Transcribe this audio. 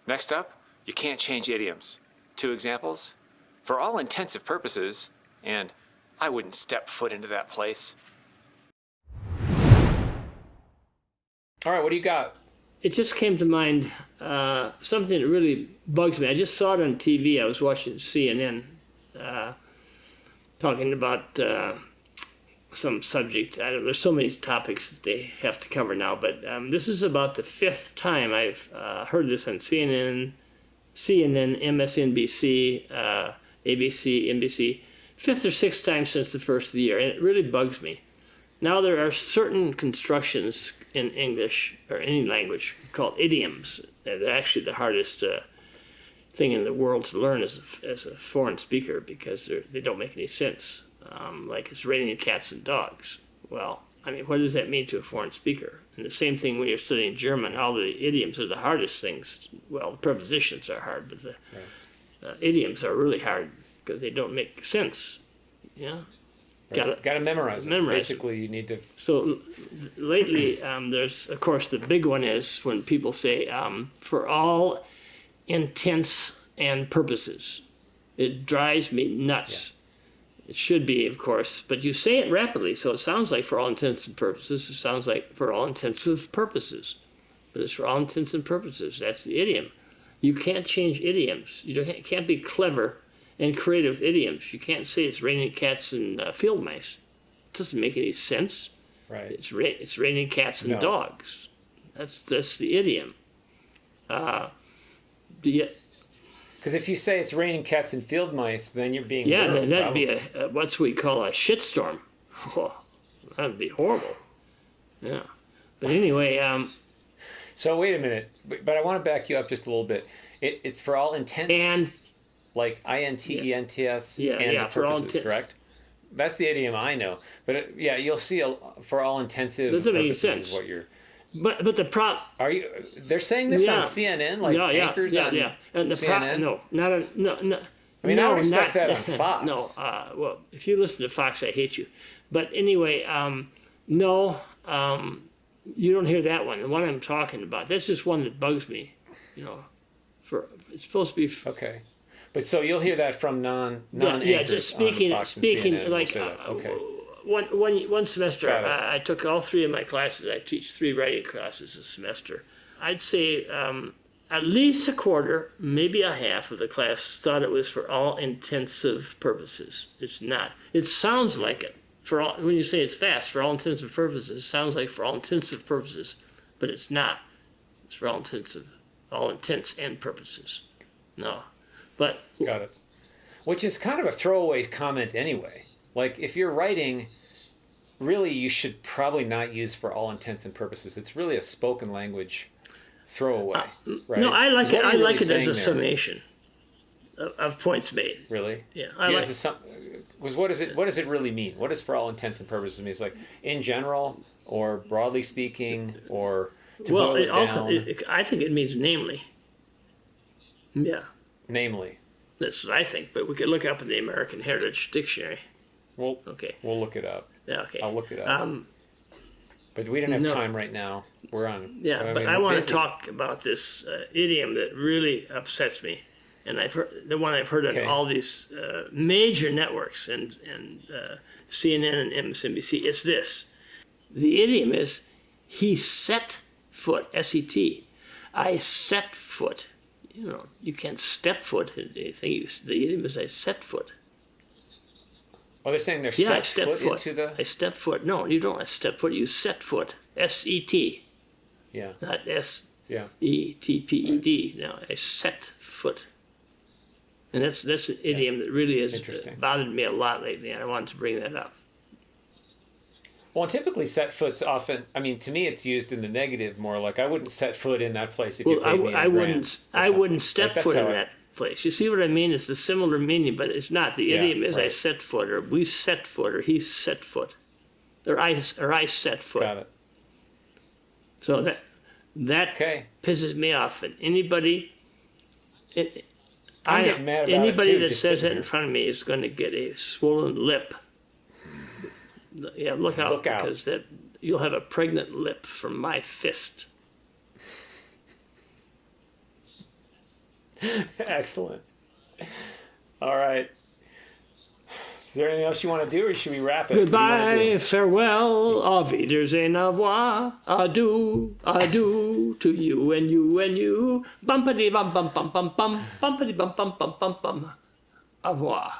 Next up, you can't change idioms. 2 examples. For all intensive purposes, and I wouldn't step foot into that place. All right, what do you got? It just came to mind something that really bugs me. I just saw it on TV. I was watching CNN talking about some subject. I don't. There's so many topics that they have to cover now, but this is about the 5th time I've heard this on CNN, MSNBC, ABC, NBC. 5th or 6th time since the first of the year, and it really bugs me. Now there are certain constructions in English or any language called idioms. They're actually the hardest thing in the world to learn as a foreign speaker because they don't make any sense. Like it's raining cats and dogs. Well, I mean, what does that mean to a foreign speaker? And the same thing when you're studying German, all the idioms are the hardest things. Well, the prepositions are hard, but the idioms are really hard because they don't make sense. Yeah. Got to memorize it. Basically, you need to. So lately, there's, of course, the big one is when people say, for all intents and purposes. It drives me nuts. Yeah. It should be, of course, but you say it rapidly, so it sounds like for all intents and purposes. It sounds like for all intensive purposes. But it's for all intents and purposes. That's the idiom. You can't change idioms. You can't be clever and creative idioms. You can't say it's raining cats and field mice. It doesn't make any sense. Right. It's raining cats and dogs. That's the idiom. Because if you say it's raining cats and field mice, then you're being then that'd be what's we call a shitstorm. Oh, that'd be horrible. Yeah. But anyway. So wait a minute, but I want to back you up just a little bit. It's for all intents. And. Like INTENTS and the for all purposes, correct? That's the idiom I know. But you'll see for all intensive purposes make sense. Is what you're. But the prop. Are you? They're saying this on CNN, like anchors on and the CNN. No. I mean, I would expect that on Fox. No. Well, if you listen to Fox, I hate you. But anyway, no. You don't hear that one. The one I'm talking about. That's just one that bugs me. It's supposed to be. Okay. But so you'll hear that from non-anchors just speaking on Fox and CNN, like okay. One semester I took all 3 of my classes. I teach 3 writing classes a semester. I'd say at least a quarter, maybe a half of the class thought it was for all intensive purposes. It's not. It sounds like it when you say it's fast for all intensive purposes. It sounds like for all intensive purposes, but it's not. It's for all intents and purposes. No. But got it. Which is kind of a throwaway comment anyway. Like if you're writing, really you should probably not use for all intents and purposes. It's really a spoken language throwaway, right? No, I like it. I like it as a summation of points made. Really? Yeah. Because what does it really mean? What does for all intents and purposes mean? It's like in general, or broadly speaking, or to boil it down. I think it means namely. Yeah. Namely. That's what I think, but we could look up in the American Heritage Dictionary. Well, okay. We'll look it up. Yeah, okay. I'll look it up. But we don't have time right now. We're on. Yeah, I want to talk about this idiom that really upsets me, and I've heard on all these major networks and CNN and MSNBC. It's this: the idiom is, "He set foot." S-E-T. I set foot. You can't step foot in anything. The idiom is I set foot. Oh, they're saying they're step foot into the... I step foot. No, you don't step foot. You set foot. S-E-T. Yeah. Not S-E-T-P-E-D. No, I set foot. And that's an idiom that really has bothered me a lot lately, and I wanted to bring that up. Well, typically set foot's often, I mean, to me it's used in the negative more, like I wouldn't set foot in that place if you paid me I wouldn't step foot in that place. You see what I mean? It's a similar meaning, but it's not. The idiom is I set foot, or we set foot, or he set foot, or I set foot. Got it. So that pisses me off. And anybody that says that in front of me is going to get a swollen lip. Yeah, look out, because you'll have a pregnant lip from my fist. Excellent. All right. Is there anything else you want to do, or should we wrap it? What do you wanna Goodbye, do? farewell, auf Wiedersehen, au revoir, adieu, adieu to you and you and you. Bumpity bum bum bum bum bum, bumpity bum bum bum bum bum. Au revoir.